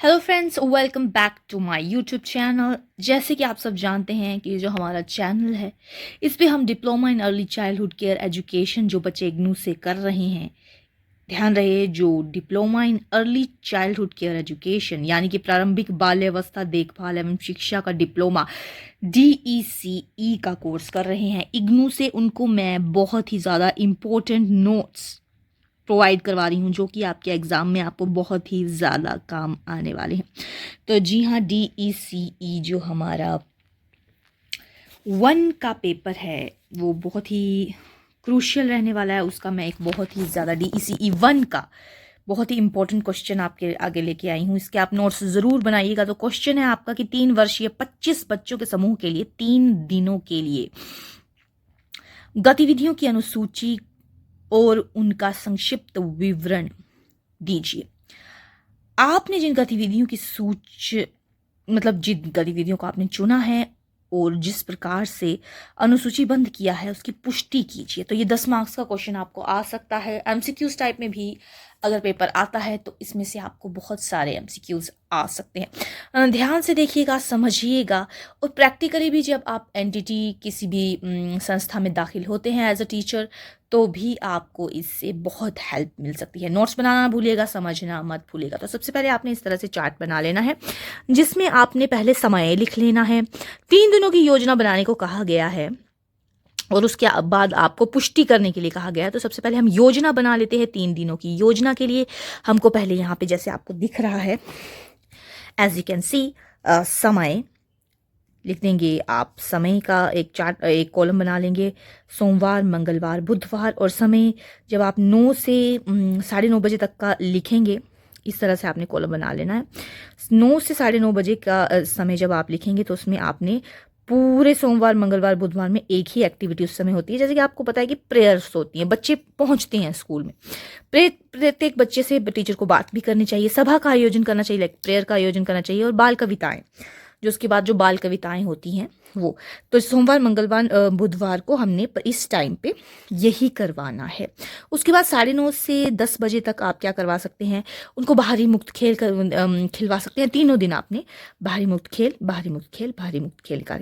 Hello friends, welcome back to my YouTube channel. जैसे कि आप सब जानते हैं कि जो हमारा चैनल है, इस पे हम diploma in early childhood care education जो बच्चे इग्नू से कर रहे हैं, ध्यान रहे, जो diploma in early childhood care education यानी कि प्रारंभिक बाल्यावस्था देखभाल एवं शिक्षा का डिप्लोमा DECE का कोर्स कर रहे हैं इग्नू से, उनको मैं बहुत ही ज़्यादा इम्पोर्टेंट नोट्स प्रोवाइड करवा रही हूँ जो कि आपके एग्ज़ाम में आपको बहुत ही ज़्यादा काम आने वाले हैं। तो जी हाँ, DECE जो हमारा 1 का पेपर है वो बहुत ही क्रूशियल रहने वाला है। उसका मैं एक बहुत ही ज़्यादा DECE 1 का बहुत ही इंपॉर्टेंट क्वेश्चन आपके आगे लेके आई हूँ। इसके आप नोट्स ज़रूर बनाइएगा। तो क्वेश्चन है आपका कि 3 वर्षीय 25 बच्चों के समूह के लिए 3 दिनों के लिए गतिविधियों की अनुसूची और उनका संक्षिप्त विवरण दीजिए। आपने जिन गतिविधियों की जिन गतिविधियों को आपने चुना है और जिस प्रकार से अनुसूचीबद्ध किया है उसकी पुष्टि कीजिए। तो ये 10 मार्क्स का क्वेश्चन आपको आ सकता है। MCQs टाइप में भी अगर पेपर आता है तो इसमें से आपको बहुत सारे MCQs आ सकते हैं। ध्यान से देखिएगा, समझिएगा, और प्रैक्टिकली भी जब आप एंटिटी किसी भी संस्था में दाखिल होते हैं एज अ टीचर तो भी आपको इससे बहुत हेल्प मिल सकती है। नोट्स बनाना भूलिएगा, समझना मत भूलिएगा। तो सबसे पहले आपने इस तरह से चार्ट बना लेना है जिसमें आपने पहले समय लिख लेना है। 3 दिनों की योजना बनाने को कहा गया है और उसके बाद आपको पुष्टि करने के लिए कहा गया है। तो सबसे पहले हम योजना बना लेते हैं। 3 दिनों की योजना के लिए हमको पहले यहाँ पे जैसे आपको दिख रहा है, एज यू कैन सी, समय लिख देंगे आप। समय का एक कॉलम बना लेंगे, सोमवार, मंगलवार, बुधवार, और समय जब आप 9 से 9:30 बजे तक का लिखेंगे, इस तरह से आपने कॉलम बना लेना है। 9 से 9:30 बजे का समय जब आप लिखेंगे तो उसमें आपने पूरे सोमवार, मंगलवार, बुधवार में एक ही एक्टिविटी उस समय होती है। जैसे कि आपको पता है कि प्रेयर्स होती हैं, बच्चे पहुंचते हैं स्कूल में, प्रत्येक बच्चे से टीचर को बात भी करनी चाहिए, सभा का आयोजन करना चाहिए, लाइक प्रेयर का आयोजन करना चाहिए, और बाल कविताएं, जो उसके बाद जो बाल कविताएं होती हैं वो। तो सोमवार, मंगलवार, बुधवार को हमने इस टाइम पे यही करवाना है। उसके बाद 9:30 से 10 बजे तक आप क्या करवा सकते हैं, उनको बाहरी मुक्त खेल खिलवा सकते हैं। तीनों दिन आपने बाहरी मुक्त खेल, बाहरी मुक्त खेल, बाहरी मुक्त खेल का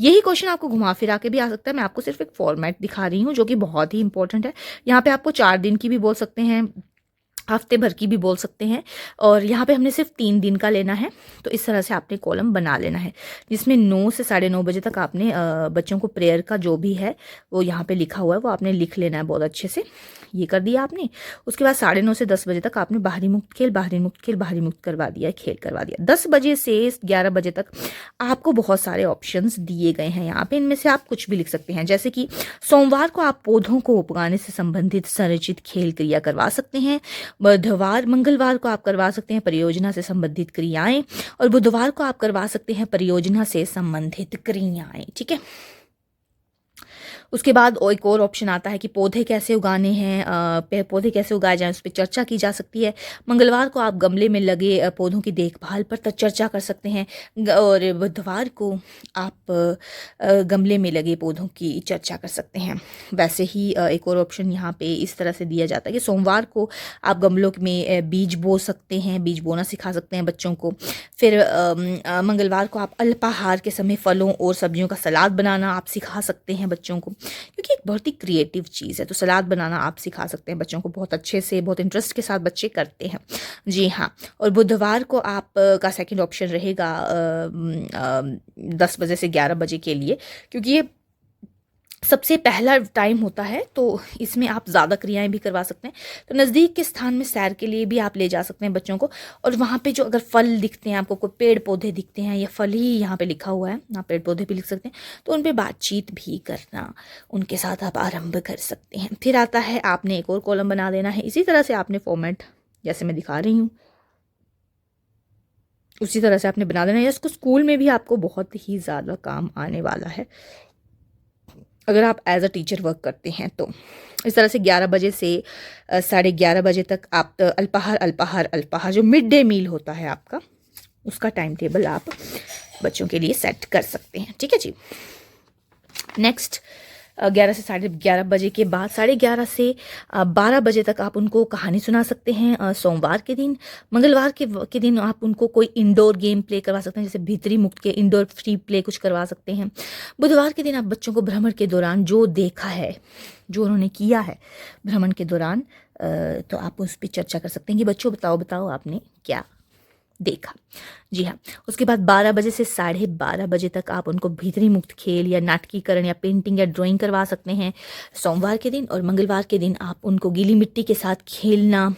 यही क्वेश्चन आपको घुमा फिरा के भी आ सकता है। मैं आपको सिर्फ एक फॉर्मेट दिखा रही हूँ जो कि बहुत ही इंपॉर्टेंट है। यहाँ पे आपको 4 दिन की भी बोल सकते हैं, हफ्ते भर की भी बोल सकते हैं, और यहाँ पे हमने सिर्फ 3 दिन का लेना है। तो इस तरह से आपने कॉलम बना लेना है जिसमें 9 से 9:30 बजे तक आपने बच्चों को प्रेयर का जो भी है वो यहाँ पे लिखा हुआ है वो आपने लिख लेना है बहुत अच्छे से। ये कर दिया आपने। उसके बाद 9:30 से 10 बजे तक आपने बाहरी मुक्त खेल, बाहरी मुक्त खेल, बाहरी मुक्त करवा दिया, खेल करवा दिया। 10 बजे से 11 बजे तक आपको बहुत सारे ऑप्शंस दिए गए हैं यहाँ पे। इनमें से आप कुछ भी लिख सकते हैं। जैसे कि सोमवार को आप पौधों को उगाने से संबंधित संरचित खेल क्रिया करवा सकते हैं। मंगलवार को आप करवा सकते हैं परियोजना से संबंधित क्रियाएं, और बुधवार को आप करवा सकते हैं परियोजना से संबंधित क्रियाएं। ठीक है। उसके बाद एक और ऑप्शन आता है कि पौधे कैसे उगाने हैं, पौधे कैसे उगाए जाएं, उस पर चर्चा की जा सकती है। मंगलवार को आप गमले में लगे पौधों की देखभाल पर चर्चा कर सकते हैं, और बुधवार को आप गमले में लगे पौधों की चर्चा कर सकते हैं। वैसे ही एक और ऑप्शन यहाँ पे इस तरह से दिया जाता है कि सोमवार को आप गमलों में बीज बो सकते हैं, बीज बोना सिखा सकते हैं बच्चों को। फिर मंगलवार को आप अल्पाहार के समय फलों और सब्जियों का सलाद बनाना आप सिखा सकते हैं बच्चों को, क्योंकि एक बहुत ही क्रिएटिव चीज़ है। तो सलाद बनाना आप सिखा सकते हैं बच्चों को, बहुत अच्छे से, बहुत इंटरेस्ट के साथ बच्चे करते हैं। जी हाँ। और बुधवार को आप का सेकंड ऑप्शन रहेगा 10 बजे से 11 बजे के लिए, क्योंकि ये सबसे पहला टाइम होता है, तो इसमें आप ज़्यादा क्रियाएं भी करवा सकते हैं। तो नज़दीक के स्थान में सैर के लिए भी आप ले जा सकते हैं बच्चों को, और वहाँ पे जो अगर फल दिखते हैं आपको, कोई पेड़ पौधे दिखते हैं या फल ही यहाँ पे लिखा हुआ है, आप पेड़ पौधे भी लिख सकते हैं, तो उन पर बातचीत भी करना, उनके साथ आप आरंभ कर सकते हैं। फिर आता है आपने एक और कॉलम बना देना है। इसी तरह से आपने फॉर्मेट जैसे मैं दिखा रही हूँ उसी तरह से आपने बना देना है। इसको स्कूल में भी आपको बहुत ही ज़्यादा काम आने वाला है अगर आप एज अ टीचर वर्क करते हैं। तो इस तरह से 11 बजे से 11:30 बजे तक आप अल्पाहार जो मिड डे मील होता है आपका, उसका टाइम टेबल आप बच्चों के लिए सेट कर सकते हैं। ठीक है जी। नेक्स्ट 11 से 11:30 बजे के बाद 11:30 से 12 बजे तक आप उनको कहानी सुना सकते हैं सोमवार के दिन। मंगलवार के दिन आप उनको कोई इंडोर गेम प्ले करवा सकते हैं, जैसे भीतरी मुक्त के इंडोर फ्री प्ले कुछ करवा सकते हैं। बुधवार के दिन आप बच्चों को भ्रमण के दौरान जो देखा है, जो उन्होंने किया है भ्रमण के दौरान, तो आप उस पर चर्चा कर सकते हैं कि बच्चों बताओ आपने क्या देखा। जी हाँ, उसके बाद 12 बजे से 12:30 बजे तक आप उनको भीतरी मुक्त खेल या नाटकीकरण या पेंटिंग या ड्राइंग करवा सकते हैं सोमवार के दिन। और मंगलवार के दिन आप उनको गीली मिट्टी के साथ खेलना,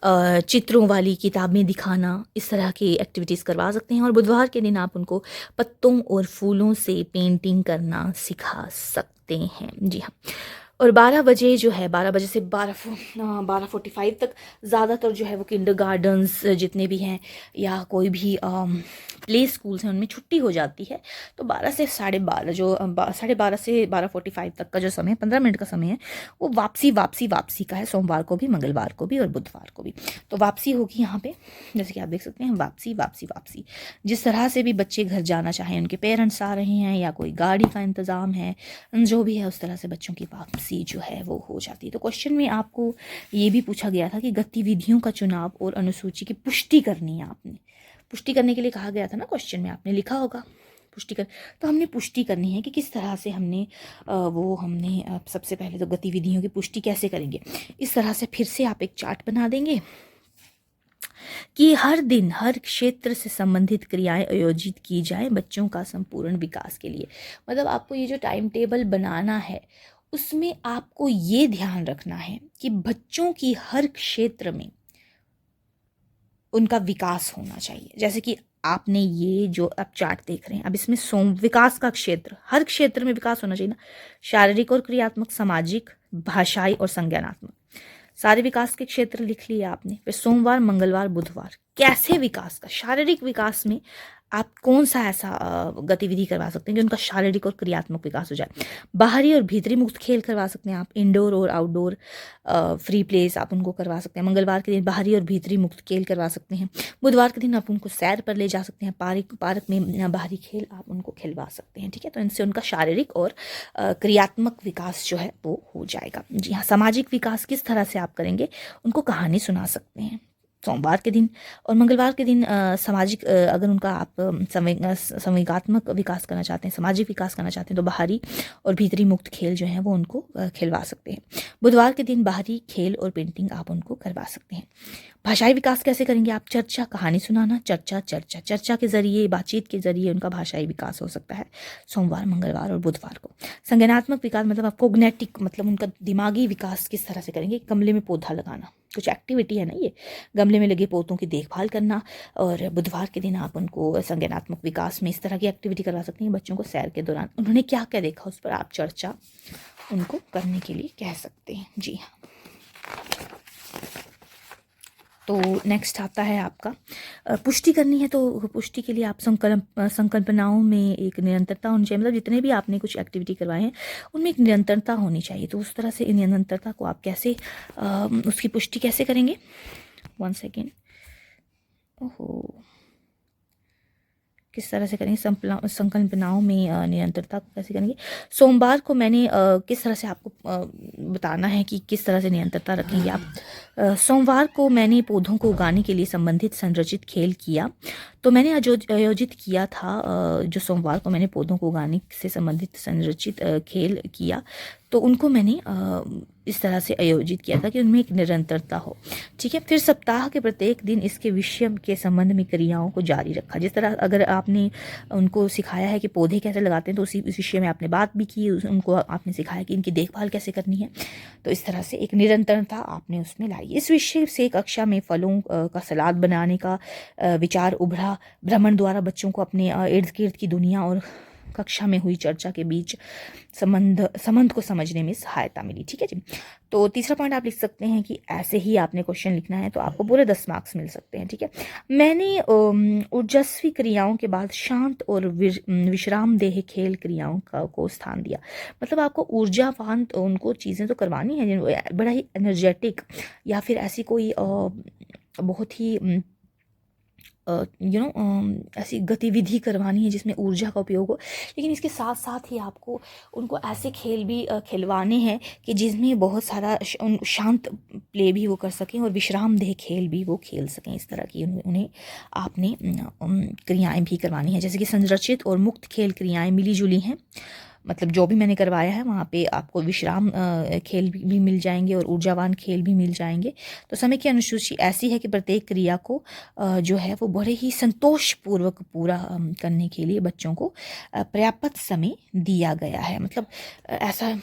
चित्रों वाली किताबें दिखाना, इस तरह की एक्टिविटीज़ करवा सकते हैं। और बुधवार के दिन आप उनको पत्तों और फूलों से पेंटिंग करना सिखा सकते हैं। जी हाँ, और 12 बजे जो है, 12 बजे से 12:45 तक ज़्यादातर जो है वो किंडरगार्टन्स जितने भी हैं या कोई भी प्ले स्कूल्स हैं उनमें छुट्टी हो जाती है। तो 12 से 12:30 जो 12:30 से 12:45 तक का जो समय है, 15 मिनट का समय है, वो वापसी का है, सोमवार को भी, मंगलवार को भी और बुधवार को भी। तो वापसी होगी यहाँ पे, जैसे कि आप देख सकते हैं, वापसी। जिस तरह से भी बच्चे घर जाना चाहें, उनके पेरेंट्स आ रहे हैं या कोई गाड़ी का इंतज़ाम है, जो भी है उस तरह से बच्चों की वापसी जो है वो हो जाती है। तो क्वेश्चन में आपको ये भी पूछा गया था कि गतिविधियों का चुनाव और अनुसूची की पुष्टि करनी है। आपने पुष्टि करने के लिए कहा गया था ना, क्वेश्चन में आपने लिखा होगा पुष्टि कर, तो हमने पुष्टि करनी है कि किस तरह से हमने सबसे पहले तो गतिविधियों की पुष्टि कैसे करेंगे। इस तरह से फिर से आप एक चार्ट बना देंगे कि हर दिन हर क्षेत्र से संबंधित क्रियाएं आयोजित की जाएं बच्चों का संपूर्ण विकास के लिए। मतलब आपको ये जो टाइम टेबल बनाना है उसमें आपको ये ध्यान रखना है कि बच्चों की हर क्षेत्र में उनका विकास होना चाहिए। जैसे कि आपने ये जो अब चार्ट देख रहे हैं, अब इसमें विकास का क्षेत्र, हर क्षेत्र में विकास होना चाहिए ना, शारीरिक और क्रियात्मक, सामाजिक, भाषाई और संज्ञानात्मक, सारे विकास के क्षेत्र लिख लिए आपने। फिर सोमवार, मंगलवार, बुधवार कैसे विकास का, शारीरिक विकास में आप कौन सा ऐसा गतिविधि करवा सकते हैं कि उनका शारीरिक और क्रियात्मक विकास हो जाए। बाहरी और भीतरी मुक्त खेल करवा सकते हैं आप, इंडोर और आउटडोर फ्री प्लेस आप उनको करवा सकते हैं। मंगलवार के दिन बाहरी और भीतरी मुक्त खेल करवा सकते हैं। बुधवार के दिन आप उनको सैर पर ले जा सकते हैं, पार्क में बाहरी खेल आप उनको खिलवा सकते हैं। ठीक है, तो इनसे उनका शारीरिक और क्रियात्मक विकास जो है वो हो जाएगा। जी हाँ, सामाजिक विकास किस तरह से आप करेंगे, उनको कहानी सुना सकते हैं सोमवार के दिन। और मंगलवार के दिन सामाजिक, अगर उनका आप संवेगात्मक विकास करना चाहते हैं, सामाजिक विकास करना चाहते हैं, तो बाहरी और भीतरी मुक्त खेल जो हैं वो उनको खिलवा सकते हैं। बुधवार के दिन बाहरी खेल और पेंटिंग आप उनको करवा सकते हैं। भाषाई विकास कैसे करेंगे आप, चर्चा, कहानी सुनाना, चर्चा के जरिए, बातचीत के जरिए उनका भाषाई विकास हो सकता है सोमवार, मंगलवार और बुधवार को। संज्ञानात्मक विकास मतलब आप कोग्नेटिक, मतलब उनका दिमागी विकास किस तरह से करेंगे, गमले में पौधा लगाना, कुछ एक्टिविटी है ना ये, गमले में लगे पौधों की देखभाल करना। और बुधवार के दिन आप उनको संज्ञानात्मक विकास में इस तरह की एक्टिविटी करवा सकते हैं, बच्चों को सैर के दौरान उन्होंने क्या क्या देखा उस पर आप चर्चा उनको करने के लिए कह सकते हैं। जी हाँ, तो नेक्स्ट आता है आपका पुष्टि करनी है। तो पुष्टि के लिए आप संकल्पनाओं में एक निरंतरता होनी चाहिए। मतलब जितने भी आपने कुछ एक्टिविटी करवाए हैं उनमें एक निरंतरता होनी चाहिए। तो उस तरह से निरंतरता को आप कैसे उसकी पुष्टि कैसे करेंगे, 1 सेकेंड, ओहो, किस तरह से करेंगे, संकल्पनाओं में निरंतरता को कैसे करेंगे। सोमवार को मैंने किस तरह से आपको बताना है कि किस तरह से निरंतरता रखेंगे आप। सोमवार को मैंने पौधों को उगाने के लिए संबंधित संरचित खेल किया। तो मैंने आयोजित किया था, जो सोमवार को मैंने पौधों को उगाने से संबंधित संरचित खेल किया, तो उनको मैंने इस तरह से आयोजित किया था कि उनमें एक निरंतरता हो। ठीक है, फिर सप्ताह के प्रत्येक दिन इसके विषय के संबंध में क्रियाओं को जारी रखा। जिस तरह अगर आपने उनको सिखाया है कि पौधे कैसे लगाते हैं, तो उसी विषय में आपने बात भी की, उनको आपने सिखाया कि इनकी देखभाल कैसे करनी है। तो इस तरह से एक निरंतरता आपने उसमें लाई। इस विषय से कक्षा में फलों का सलाद बनाने का विचार उभरा। भ्रमण द्वारा बच्चों को अपने इर्द गिर्द की दुनिया और कक्षा में हुई चर्चा के बीच संबंध को समझने में सहायता मिली। ठीक है जी, तो तीसरा पॉइंट आप लिख सकते हैं कि ऐसे ही आपने क्वेश्चन लिखना है, तो आपको पूरे 10 मार्क्स मिल सकते हैं। ठीक है, मैंने ऊर्जस्वी क्रियाओं के बाद शांत और विश्रामदेह खेल क्रियाओं को स्थान दिया। मतलब आपको ऊर्जावान उनको चीज़ें तो करवानी है, बड़ा ही एनर्जेटिक या फिर ऐसी कोई बहुत ही ऐसी गतिविधि करवानी है जिसमें ऊर्जा का उपयोग हो, लेकिन इसके साथ साथ ही आपको उनको ऐसे खेल भी खिलवाने हैं कि जिसमें बहुत सारा शांत प्ले भी वो कर सकें और विश्रामदेह खेल भी वो खेल सकें। इस तरह की उन्हें आपने क्रियाएं भी करवानी है, जैसे कि संरचित और मुक्त खेल क्रियाएं मिली जुली हैं। मतलब जो भी मैंने करवाया है वहाँ पे आपको विश्राम खेल भी मिल जाएंगे और ऊर्जावान खेल भी मिल जाएंगे। तो समय की अनुसूची ऐसी है कि प्रत्येक क्रिया को जो है वो बड़े ही संतोषपूर्वक पूरा करने के लिए बच्चों को पर्याप्त समय दिया गया है। मतलब ऐसा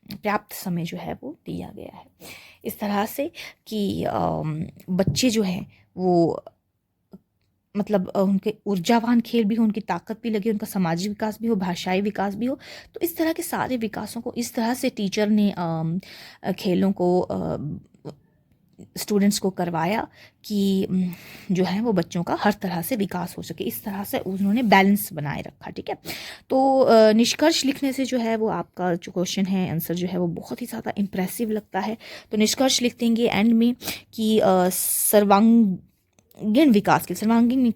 पर्याप्त समय जो है वो दिया गया है इस तरह से कि बच्चे जो हैं वो मतलब उनके ऊर्जावान खेल भी हो, उनकी ताकत भी लगे, उनका सामाजिक विकास भी हो, भाषाई विकास भी हो। तो इस तरह के सारे विकासों को इस तरह से टीचर ने खेलों को स्टूडेंट्स को करवाया कि जो है वो बच्चों का हर तरह से विकास हो सके। इस तरह से उन्होंने बैलेंस बनाए रखा। ठीक है, तो निष्कर्ष लिखने से जो है वो आपका जो क्वेश्चन है आंसर जो है वो बहुत ही ज़्यादा इम्प्रेसिव लगता है। तो निष्कर्ष लिख देंगे एंड में कि सर्वांगीण विकास के सर्वांगीण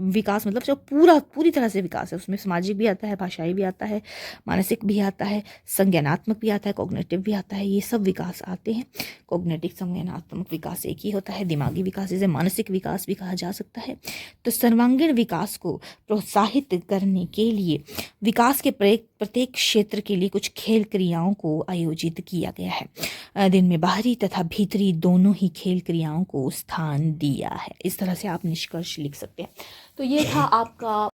विकास मतलब जो पूरी तरह से विकास है, उसमें सामाजिक भी आता है, भाषाई भी आता है, मानसिक भी आता है, संज्ञानात्मक भी आता है, कॉग्निटिव भी आता है। ये सब विकास आते हैं। कॉग्निटिव संज्ञानात्मक विकास एक ही होता है, दिमागी विकास इसे मानसिक विकास भी कहा जा सकता है। तो सर्वांगीण विकास को प्रोत्साहित करने के लिए विकास के प्रत्येक क्षेत्र के लिए कुछ खेल क्रियाओं को आयोजित किया गया है। दिन में बाहरी तथा भीतरी दोनों ही खेल क्रियाओं को स्थान दिया है। इस तरह से आप निष्कर्ष लिख सकते हैं। तो ये था आपका